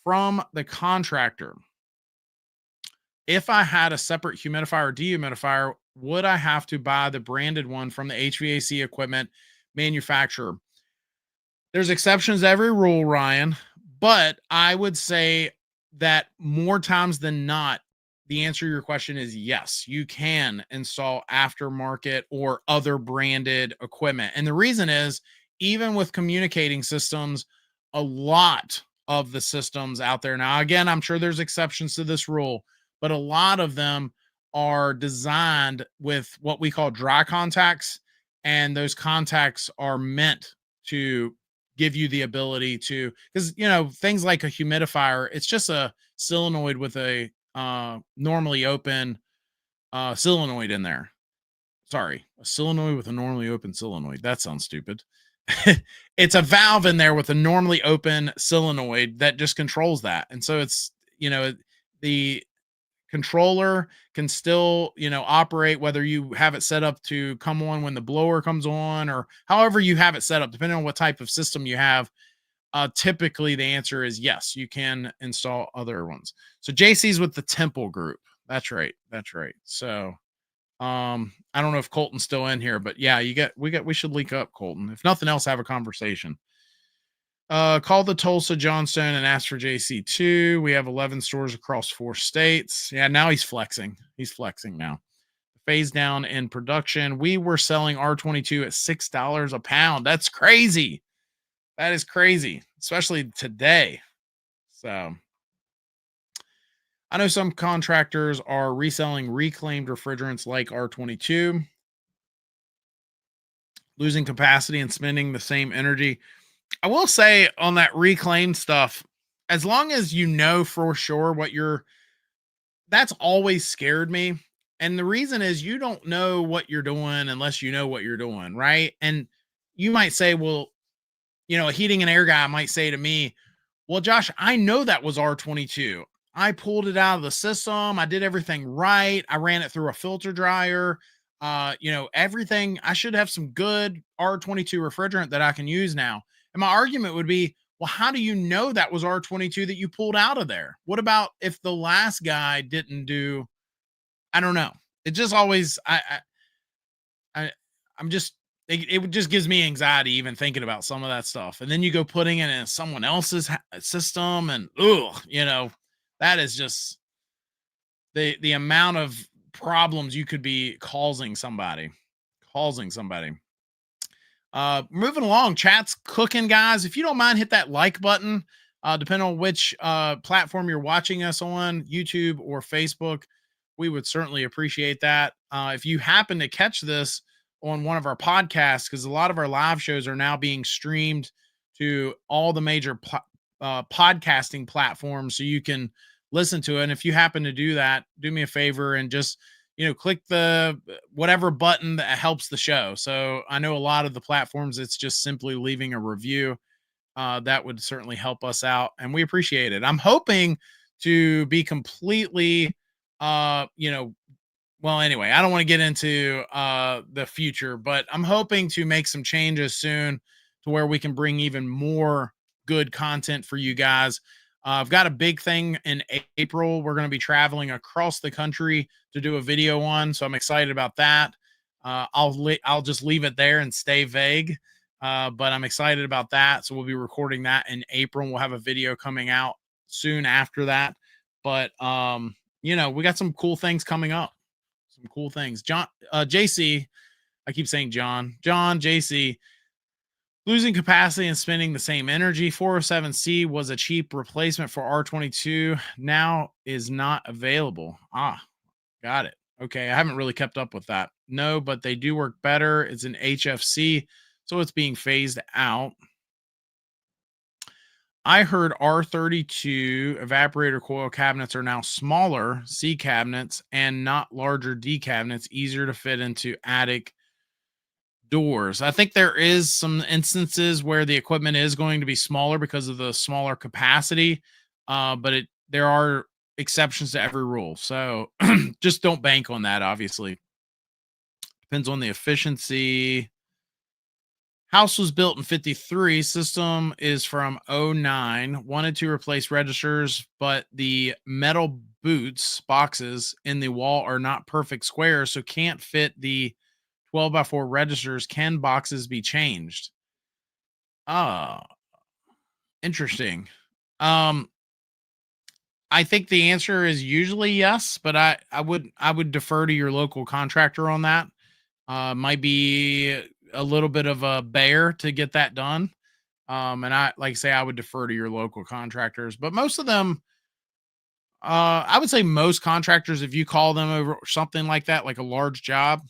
from the contractor? If I had a separate humidifier or dehumidifier, would I have to buy the branded one from the HVAC equipment manufacturer? There's exceptions to every rule, Ryan, but I would say that more times than not, the answer to your question is yes, you can install aftermarket or other branded equipment. And the reason is, even with communicating systems, a lot of the systems out there now, again, I'm sure there's exceptions to this rule, but a lot of them are designed with what we call dry contacts. And those contacts are meant to give you the ability to, because, you know, things like a humidifier, it's just a solenoid with a normally open solenoid in there. Sorry, a solenoid with a normally open solenoid. That sounds stupid. It's a valve in there with a normally open solenoid that just controls that. And so it's, you know, the controller can still, you know, operate whether you have it set up to come on when the blower comes on or however you have it set up, depending on what type of system you have. Typically the answer is yes, you can install other ones. So JC's with the Temple Group. That's right. So I don't know if Colton's still in here, but yeah, we should link up, Colton. If nothing else, have a conversation. Call the Tulsa Johnstone and ask for JC2. We have 11 stores across 4 states. Yeah, now he's flexing. He's flexing now. Phase down in production. We were selling R22 at $6 a pound. That's crazy. That is crazy, especially today. So I know some contractors are reselling reclaimed refrigerants like R22, losing capacity and spending the same energy. I will say on that reclaimed stuff, as long as you know for sure what that's always scared me. And the reason is you don't know what you're doing unless you know what you're doing, right? And you might say, well, a heating and air guy might say to me, well, Josh, I know that was R22. I pulled it out of the system. I did everything right. I ran it through a filter dryer. Everything. I should have some good R22 refrigerant that I can use now. And my argument would be, well, how do you know that was R22 that you pulled out of there? What about if the last guy didn't do? I don't know. It just always I'm just it just gives me anxiety even thinking about some of that stuff. And then you go putting it in someone else's system, and that is just the amount of problems you could be causing somebody. Moving along, chat's cooking, guys. If you don't mind, hit that like button. Depending on which platform you're watching us on, YouTube or Facebook, we would certainly appreciate that. If you happen to catch this on one of our podcasts, because a lot of our live shows are now being streamed to all the major podcasting platforms, so you can listen to it. And if you happen to do that, do me a favor and just click the whatever button that helps the show. So I know a lot of the platforms, it's just simply leaving a review. That would certainly help us out, and we appreciate it. I'm hoping to be completely, well, anyway, I don't want to get into the future, but I'm hoping to make some changes soon to where we can bring even more good content for you guys. I've got a big thing in April. We're going to be traveling across the country to do a video on, so I'm excited about that. I'll just leave it there and stay vague, but I'm excited about that. So we'll be recording that in April, and we'll have a video coming out soon after that. But we got some cool things coming up. Some cool things. JC, I keep saying JC. Losing capacity and spending the same energy. 407C was a cheap replacement for R22. Now is not available. Got it. Okay. I haven't really kept up with that. No, but they do work better. It's an HFC, so it's being phased out. I heard R32 evaporator coil cabinets are now smaller C cabinets and not larger D cabinets, easier to fit into attic doors. I think there is some instances where the equipment is going to be smaller because of the smaller capacity, but there are exceptions to every rule. So just don't bank on that, obviously. Depends on the efficiency. House was built in 53. System is from 09. Wanted to replace registers, but the metal boxes in the wall are not perfect squares, so can't fit the 12x4 registers. Can boxes be changed? Interesting. I think the answer is usually yes, but I would defer to your local contractor on that. Might be a little bit of a bear to get that done. And I would defer to your local contractors, but most of them, I would say most contractors, if you call them over something like that, like a large job,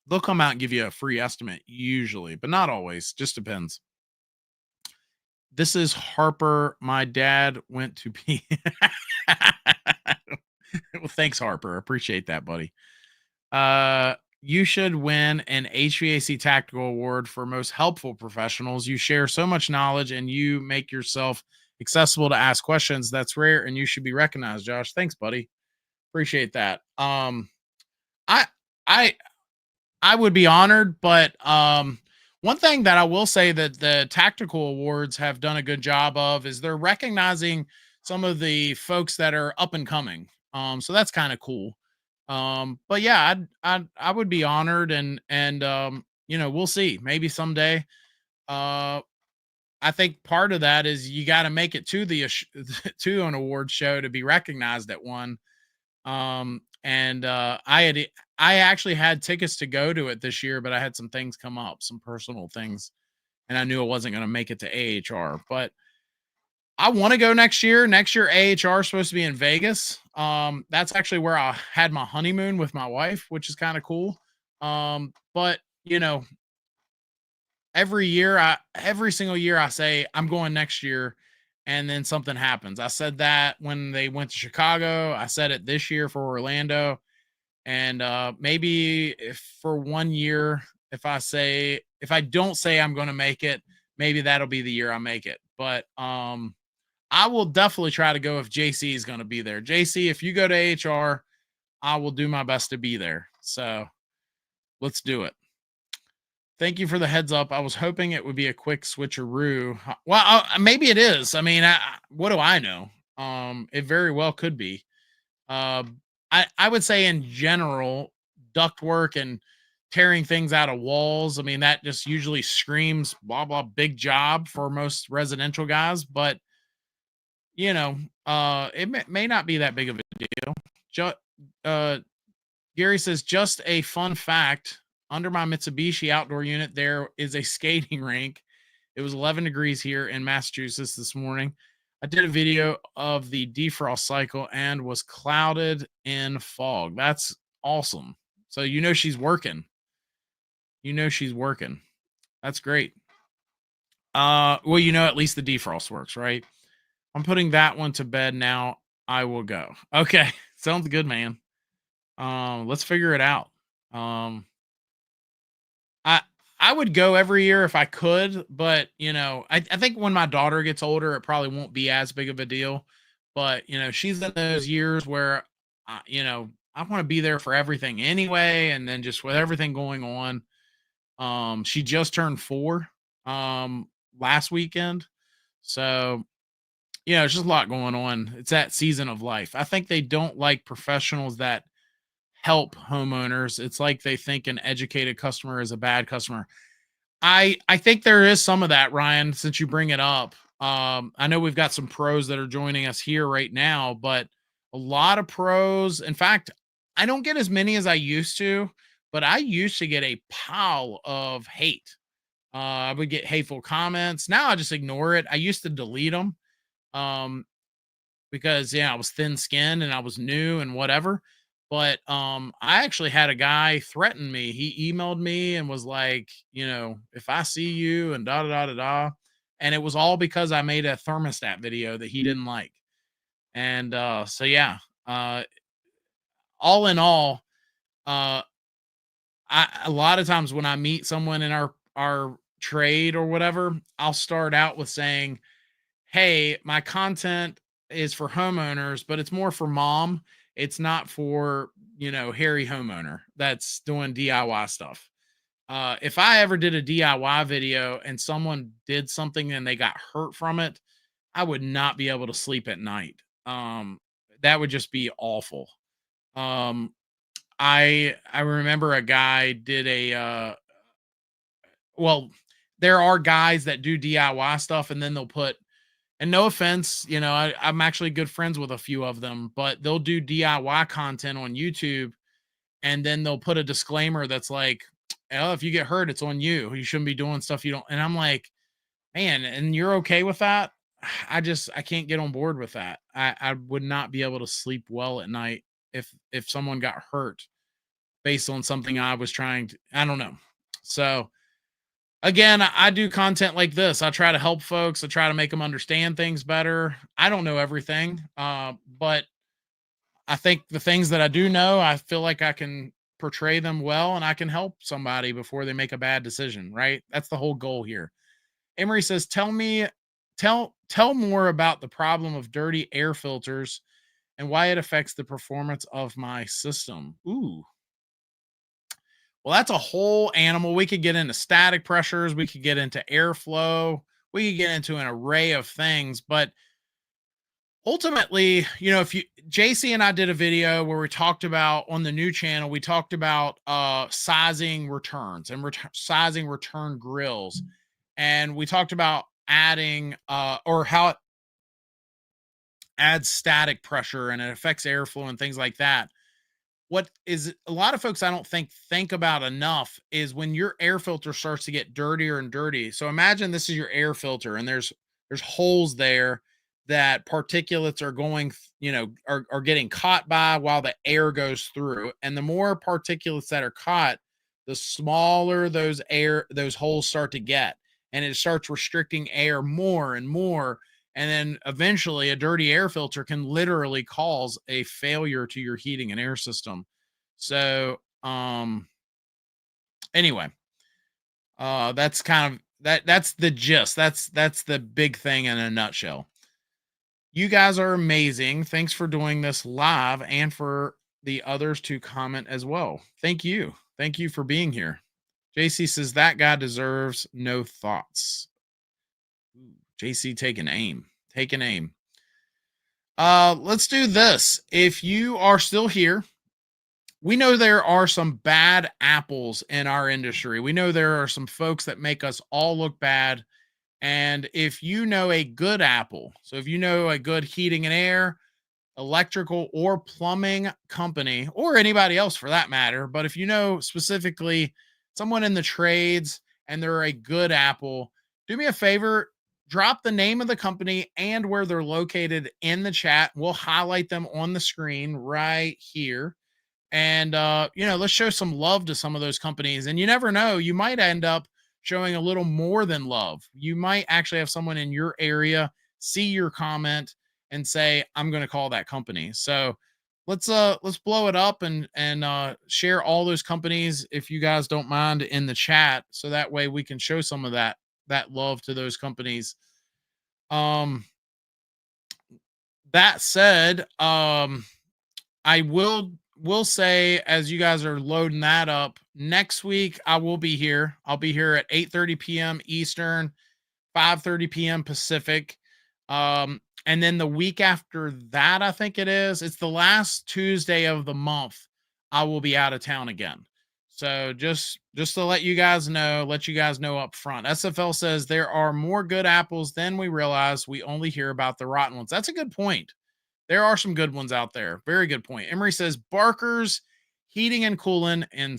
they'll come out and give you a free estimate usually, but not always. Just depends. This is Harper. My dad went to be. Well, thanks, Harper. Appreciate that, buddy. You should win an HVAC Tactical Award for most helpful professionals. You share so much knowledge and you make yourself accessible to ask questions. That's rare and you should be recognized, Josh. Thanks, buddy. Appreciate that. I would be honored, but one thing that I will say that the tactical awards have done a good job of is they're recognizing some of the folks that are up and coming. So that's kind of cool. But yeah, I would be honored, and we'll see. Maybe someday. Uh, I think part of that is you got to make it to the to an award show to be recognized at one. And I actually had tickets to go to it this year, but I had some things come up, some personal things, and I knew I wasn't going to make it to AHR. But I want to go next year. Next year, AHR is supposed to be in Vegas. That's actually where I had my honeymoon with my wife, which is kind of cool. But every single year I say I'm going next year, and then something happens. I said that when they went to Chicago. I said it this year for Orlando. And maybe if for 1 year, if I don't say I'm going to make it, maybe that'll be the year I make it. But I will definitely try to go if JC is going to be there. JC, if you go to HR, I will do my best to be there. So let's do it. Thank you for the heads up. I was hoping it would be a quick switcheroo. Well, maybe it is. I mean, what do I know? It very well could be. I would say in general, ductwork and tearing things out of walls. I mean, that just usually screams blah blah big job for most residential guys, but it may not be that big of a deal. Gary says, just a fun fact. Under my Mitsubishi outdoor unit, there is a skating rink. It was 11 degrees here in Massachusetts this morning. I did a video of the defrost cycle and was clouded in fog. That's awesome. So she's working. She's working. That's great. Well, at least the defrost works, right? I'm putting that one to bed now. I will go. Okay. Sounds good, man. Let's figure it out. I would go every year if I could, but I think when my daughter gets older, it probably won't be as big of a deal. But she's in those years where I want to be there for everything anyway, and then just with everything going on, she just turned 4 last weekend, so it's just a lot going on. It's that season of life. I think they don't like professionals that help homeowners. It's like they think an educated customer is a bad customer. I think there is some of that, Ryan, since you bring it up. I know we've got some pros that are joining us here right now, but a lot of pros. In fact, I don't get as many as I used to, but I used to get a pile of hate. I would get hateful comments. Now I just ignore it. I used to delete them because I was thin-skinned and I was new and whatever. But I actually had a guy threaten me. He emailed me and was like, if I see you and da da da da da. And it was all because I made a thermostat video that he didn't like. And so yeah, all in all, a lot of times when I meet someone in our trade or whatever, I'll start out with saying, hey, my content is for homeowners, but it's more for mom. It's not for, hairy homeowner that's doing DIY stuff. If I ever did a DIY video and someone did something and they got hurt from it, I would not be able to sleep at night. That would just be awful. I remember a guy did there are guys that do DIY stuff and then they'll put, and no offense, I'm actually good friends with a few of them, but they'll do DIY content on YouTube and then they'll put a disclaimer that's like, oh, if you get hurt, it's on you. You shouldn't be doing stuff you don't. And I'm like, man, and you're okay with that? I can't get on board with that. I would not be able to sleep well at night if someone got hurt based on something I was trying to, I don't know. So again, I do content like this. I try to help folks. I try to make them understand things better. I don't know everything, but I think the things that I do know, I feel like I can portray them well and I can help somebody before they make a bad decision, right? That's the whole goal here. Emery says, tell more about the problem of dirty air filters and why it affects the performance of my system. Ooh. Well, that's a whole animal. We could get into static pressures. We could get into airflow. We could get into an array of things, but ultimately, you know, if you JC and I did a video where we talked about on the new channel, we talked about sizing returns and sizing return grills. And we talked about adding or how it adds static pressure and it affects airflow and things like that. What is a lot of folks I don't think about enough is when your air filter starts to get dirtier and dirty. So imagine this is your air filter and there's holes there that particulates are going, you know, are getting caught by while the air goes through. And the more particulates that are caught, the smaller those holes start to get. And it starts restricting air more and more. And then eventually a dirty air filter can literally cause a failure to your heating and air system. So, anyway, that's kind of, that's the gist. That's the big thing in a nutshell. You guys are amazing. Thanks for doing this live and for the others to comment as well. Thank you. Thank you for being here. JC says that guy deserves no thoughts. JC, take an aim. Let's do this. If you are still here, we know there are some bad apples in our industry. We know there are some folks that make us all look bad. And if you know a good apple, so if you know a good heating and air, electrical or plumbing company, or anybody else for that matter, but if you know specifically someone in the trades and they're a good apple, do me a favor, drop the name of the company and where they're located in the chat. We'll highlight them on the screen right here. And, you know, let's show some love to some of those companies. And you never know, you might end up showing a little more than love. You might actually have someone in your area see your comment and say, I'm going to call that company. So let's blow it up and share all those companies, if you guys don't mind, in the chat. So that way we can show some of that love to those companies. That said, I will say, as you guys are loading that up, next week I will be here. I'll be here at 8:30 p.m. Eastern, 5:30 p.m. Pacific. And then the week after that, I think it's the last Tuesday of the month, I will be out of town again. So just to let you guys know up front. SFL says there are more good apples than we realize. We only hear about the rotten ones. That's a good point. There are some good ones out there. Very good point. Emery says Barker's Heating and Cooling in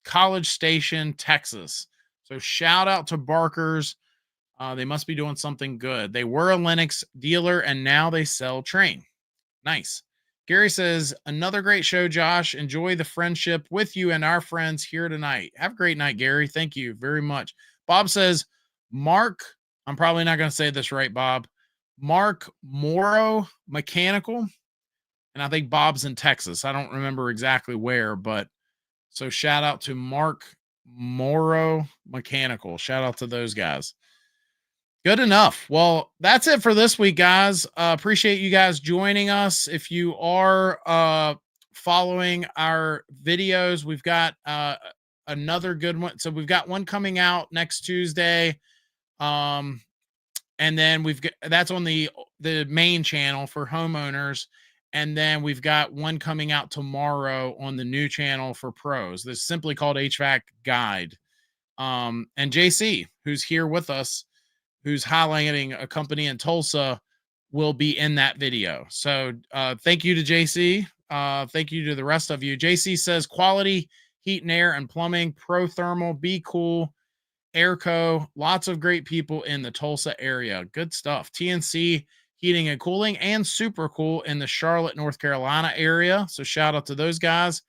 College Station, Texas. So shout out to Barker's. They must be doing something good. They were a Lennox dealer and now they sell Train. Nice. Gary says, another great show, Josh. Enjoy the friendship with you and our friends here tonight. Have a great night, Gary. Thank you very much. Bob says, Mark, I'm probably not going to say this right, Bob. Mark Morrow Mechanical. And I think Bob's in Texas. I don't remember exactly where, but so shout out to Mark Morrow Mechanical. Shout out to those guys. Good enough. Well, that's it for this week, guys. Appreciate you guys joining us. If you are following our videos, we've got another good one. So we've got one coming out next Tuesday. And then that's on the main channel for homeowners. And then we've got one coming out tomorrow on the new channel for pros. This is simply called HVAC Guide. And JC, who's here with us, who's highlighting a company in Tulsa, will be in that video. So thank you to JC. Thank you to the rest of you. JC says quality heat and air and plumbing, Pro Thermal, Be Cool, Airco, lots of great people in the Tulsa area. Good stuff. TNC Heating and Cooling and Super Cool in the Charlotte, North Carolina area. So shout out to those guys.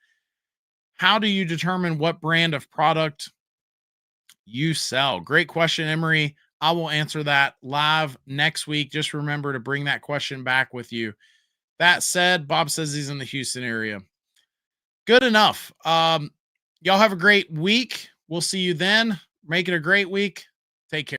How do you determine what brand of product you sell? Great question, Emery. I will answer that live next week. Just remember to bring that question back with you. That said, Bob says he's in the Houston area. Good enough. Y'all have a great week. We'll see you then. Make it a great week. Take care.